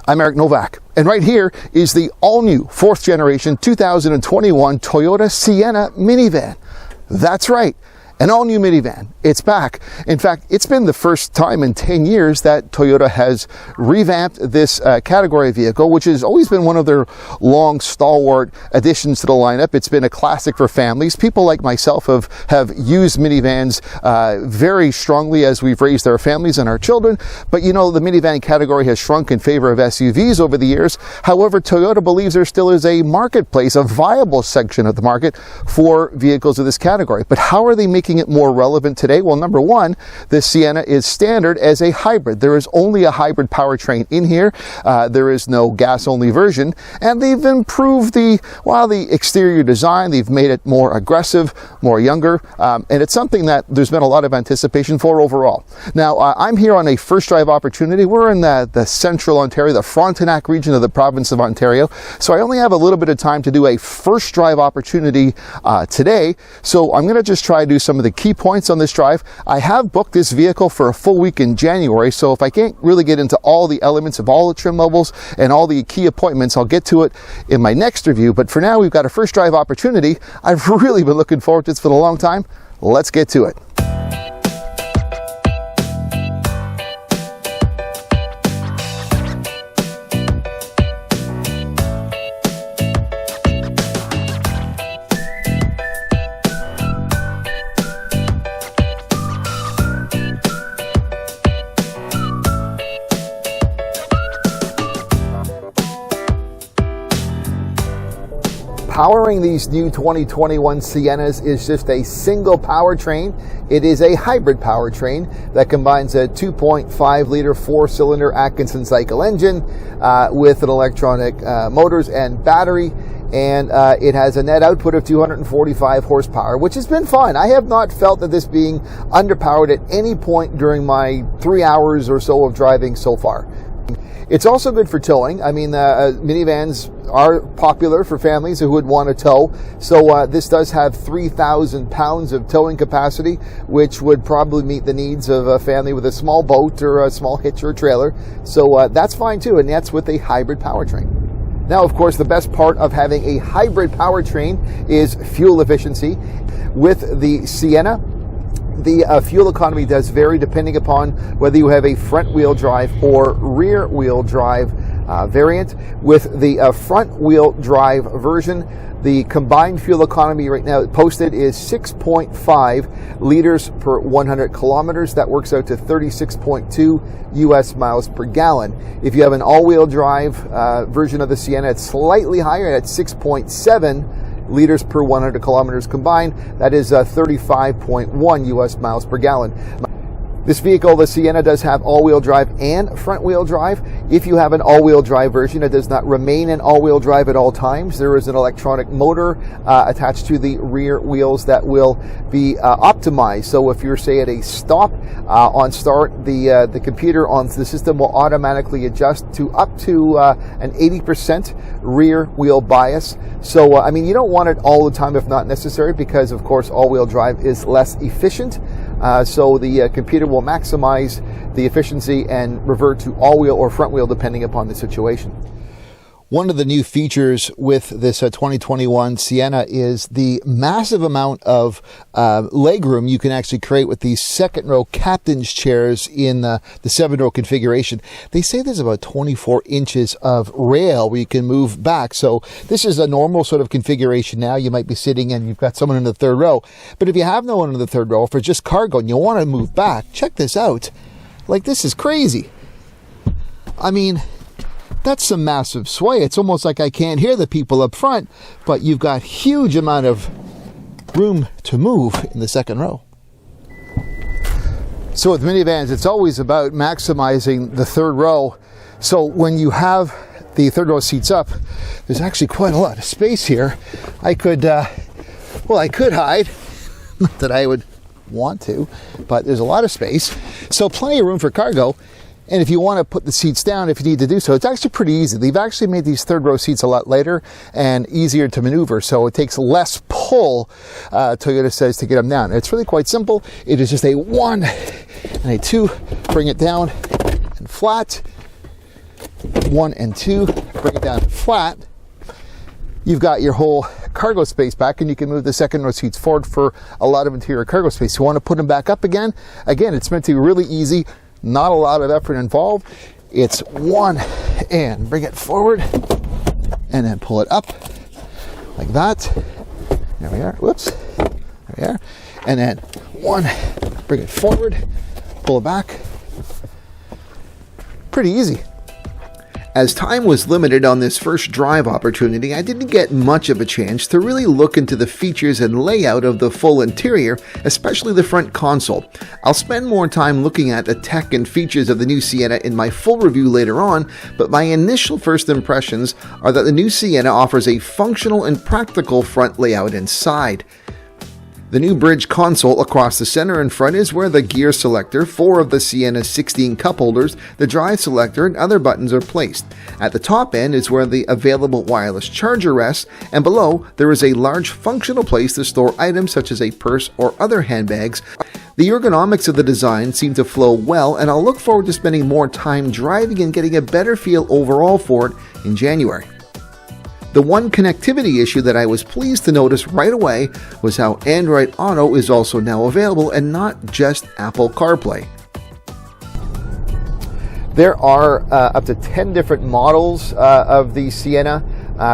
I'm Eric Novak, and right here is the all-new 4th generation 2021 Toyota Sienna minivan. That's right, an all-new minivan. It's back. In fact, it's been the first time in 10 years that Toyota has revamped this category vehicle, which has always been one of their long stalwart additions to the lineup. It's been a classic for families. People like myself have used minivans very strongly as we've raised our families and our children. But you know, the minivan category has shrunk in favor of SUVs over the years. However, Toyota believes there still is a marketplace, a viable section of the market for vehicles of this category. But how are they making it more relevant today? Well, number one, the Sienna is standard as a hybrid. There is only a hybrid powertrain in here. There is no gas-only version, and they've improved the exterior design. They've made it more aggressive, more younger, and it's something that there's been a lot of anticipation for overall. Now, I'm here on a first drive opportunity. We're in the central Ontario, the Frontenac region of the province of Ontario, so I only have a little bit of time to do a first drive opportunity today. So I'm going to just try to do some of the key points on this drive. I have booked this vehicle for a full week in January, so if I can't really get into all the elements of all the trim levels and all the key appointments, I'll get to it in my next review. But for now, we've got a first drive opportunity. I've really been looking forward to this for a long time. Let's get to it. Powering these new 2021 Siennas is just a single powertrain. It is a hybrid powertrain that combines a 2.5 liter 4-cylinder Atkinson cycle engine with an electronic motors and battery. And it has a net output of 245 horsepower, which has been fine. I have not felt that this being underpowered at any point during my 3 hours or so of driving so far. It's also good for towing. I mean, minivans are popular for families who would want to tow. So this does have 3,000 pounds of towing capacity, which would probably meet the needs of a family with a small boat or a small hitch or a trailer. So that's fine too, and that's with a hybrid powertrain. Now, of course, the best part of having a hybrid powertrain is fuel efficiency. With the Sienna, the fuel economy does vary depending upon whether you have a front-wheel drive or rear-wheel drive variant. With the front-wheel drive version, the combined fuel economy right now posted is 6.5 liters per 100 kilometers. That works out to 36.2 US miles per gallon. If you have an all-wheel drive version of the Sienna, it's slightly higher at 6.7 liters per 100 kilometers combined. That is 35.1 US miles per gallon. This vehicle, the Sienna, does have all-wheel drive and front-wheel drive. If you have an all-wheel drive version, it does not remain an all-wheel drive at all times. There is an electronic motor attached to the rear wheels that will be optimized. So if you're, say, at a stop on start, the computer on the system will automatically adjust to up to an 80% rear wheel bias. So, I mean, you don't want it all the time if not necessary, because, of course, all-wheel drive is less efficient. So the computer will maximize the efficiency and revert to all-wheel or front-wheel depending upon the situation. One of the new features with this 2021 Sienna is the massive amount of legroom you can actually create with these second-row captain's chairs in the 7-row configuration. They say there's about 24 inches of rail where you can move back. So this is a normal sort of configuration now. You might be sitting and you've got someone in the third row. But if you have no one in the third row, for just cargo and you want to move back, check this out. Like, this is crazy. I mean, that's some massive sway. It's almost like I can't hear the people up front, but you've got huge amount of room to move in the second row. So with minivans, it's always about maximizing the third row. So when you have the third row seats up, there's actually quite a lot of space here. I could hide. Not that I would want to, but there's a lot of space. So plenty of room for cargo. And if you want to put the seats down, if you need to do so, it's actually pretty easy. They've actually made these third row seats a lot lighter and easier to maneuver, so it takes less pull, Toyota says, to get them down. It's really quite simple. It is just a 1 and a 2, bring it down and flat. 1 and 2, bring it down flat, you've got your whole cargo space back, and you can move the second row seats forward for a lot of interior cargo space. You want to put them back up again, it's meant to be really easy, not a lot of effort involved. It's 1 and bring it forward, and then pull it up like that. There we are. Whoops. There we are. And then 1, bring it forward, pull it back. Pretty easy. As time was limited on this first drive opportunity, I didn't get much of a chance to really look into the features and layout of the full interior, especially the front console. I'll spend more time looking at the tech and features of the new Sienna in my full review later on, but my initial first impressions are that the new Sienna offers a functional and practical front layout inside. The new bridge console across the center and front is where the gear selector, 4 of the Sienna's 16 cup holders, the drive selector, and other buttons are placed. At the top end is where the available wireless charger rests, and below there is a large functional place to store items such as a purse or other handbags. The ergonomics of the design seem to flow well, and I'll look forward to spending more time driving and getting a better feel overall for it in January. The one connectivity issue that I was pleased to notice right away was how Android Auto is also now available and not just Apple CarPlay. There are up to 10 different models of the Sienna.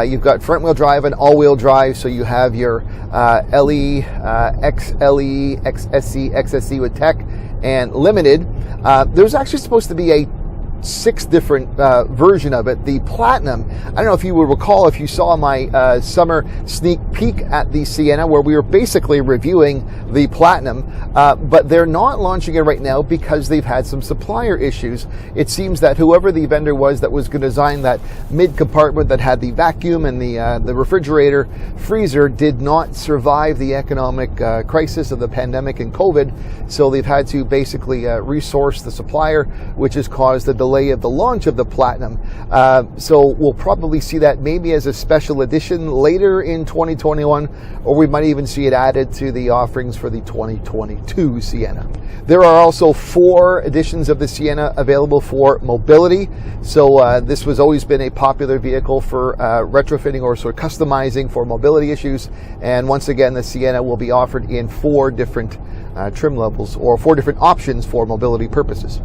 You've got front-wheel drive and all-wheel drive, so you have your LE, XLE, XSE, XSE with tech, and limited. There's actually supposed to be a 6 different version of it. The Platinum, I don't know if you would recall if you saw my summer sneak peek at the Sienna, where we were basically reviewing the Platinum, but they're not launching it right now because they've had some supplier issues. It seems that whoever the vendor was that was going to design that mid compartment that had the vacuum and the refrigerator freezer did not survive the economic crisis of the pandemic and COVID, so they've had to basically resource the supplier, which has caused the delay of the launch of the Platinum. So we'll probably see that maybe as a special edition later in 2021, or we might even see it added to the offerings for the 2022 Sienna. There are also 4 editions of the Sienna available for mobility. So this has always been a popular vehicle for retrofitting or sort of customizing for mobility issues. And once again, the Sienna will be offered in 4 different trim levels, or 4 different options for mobility purposes.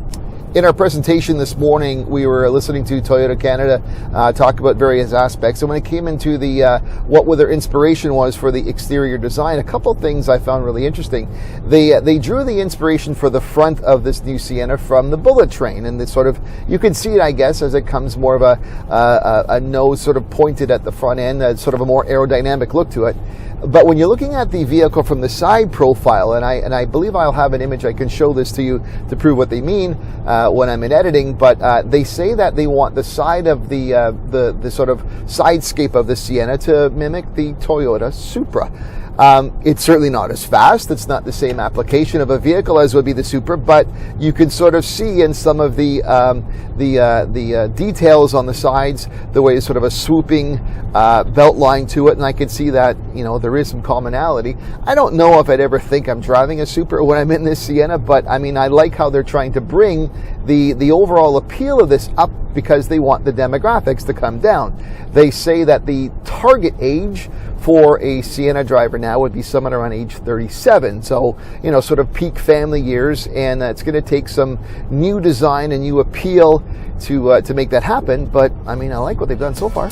In our presentation this morning, we were listening to Toyota Canada talk about various aspects. And when it came into the what their inspiration was for the exterior design, a couple of things I found really interesting. They drew the inspiration for the front of this new Sienna from the bullet train, and sort of, you can see it, I guess, as it comes more of a nose sort of pointed at the front end, sort of a more aerodynamic look to it. But when you're looking at the vehicle from the side profile, and I believe I'll have an image I can show this to you to prove what they mean when I'm in editing, but they say that they want the side of the sort of sidescape of the Sienna to mimic the Toyota Supra. It's certainly not as fast. It's not the same application of a vehicle as would be the Supra, but you can sort of see in some of the details on the sides, the way it's sort of a swooping belt line to it, and I can see that, you know, there is some commonality. I don't know if I'd ever think I'm driving a Supra when I'm in this Sienna, but I mean, I like how they're trying to bring the overall appeal of this up, because they want the demographics to come down. They say that the target age for a Sienna driver now would be someone around age 37. So, you know, sort of peak family years, and it's going to take some new design and new appeal to make that happen. But I mean, I like what they've done so far.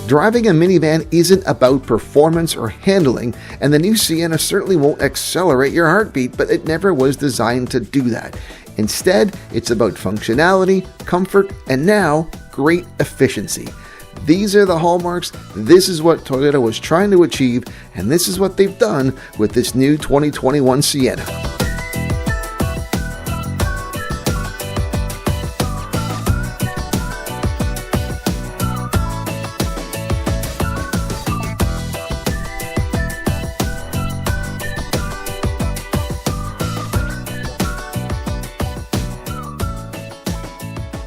Driving a minivan isn't about performance or handling, and the new Sienna certainly won't accelerate your heartbeat, but it never was designed to do that. Instead, it's about functionality, comfort, and now, great efficiency. These are the hallmarks, this is what Toyota was trying to achieve, and this is what they've done with this new 2021 Sienna.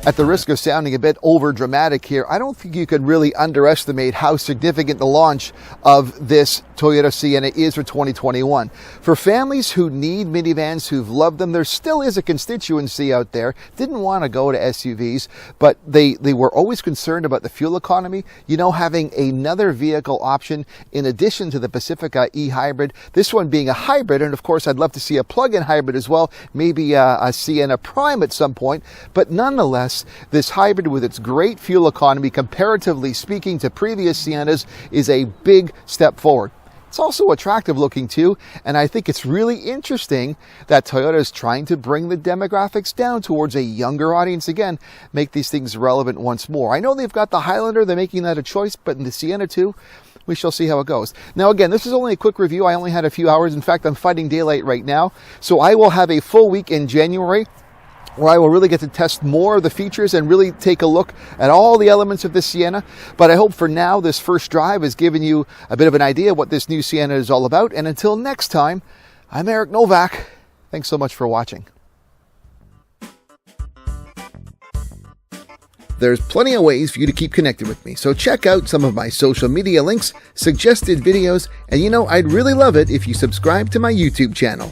At the risk of sounding a bit over dramatic here, I don't think you could really underestimate how significant the launch of this Toyota Sienna is for 2021. For families who need minivans, who've loved them, there still is a constituency out there, didn't want to go to SUVs, but they were always concerned about the fuel economy. You know, having another vehicle option in addition to the Pacifica e-hybrid, this one being a hybrid, and of course I'd love to see a plug-in hybrid as well, maybe a Sienna Prime at some point, but nonetheless, this hybrid with its great fuel economy, comparatively speaking to previous Siennas, is a big step forward. It's also attractive looking too, and I think it's really interesting that Toyota is trying to bring the demographics down towards a younger audience again, make these things relevant once more. I know they've got the Highlander, they're making that a choice, but in the Sienna too, we shall see how it goes. Now again, this is only a quick review. I only had a few hours. In fact, I'm fighting daylight right now, so I will have a full week in January where I will really get to test more of the features and really take a look at all the elements of this Sienna. But I hope for now this first drive has given you a bit of an idea of what this new Sienna is all about. And until next time, I'm Eric Novak. Thanks so much for watching. There's plenty of ways for you to keep connected with me, so check out some of my social media links, suggested videos, and I'd really love it if you subscribe to my YouTube channel.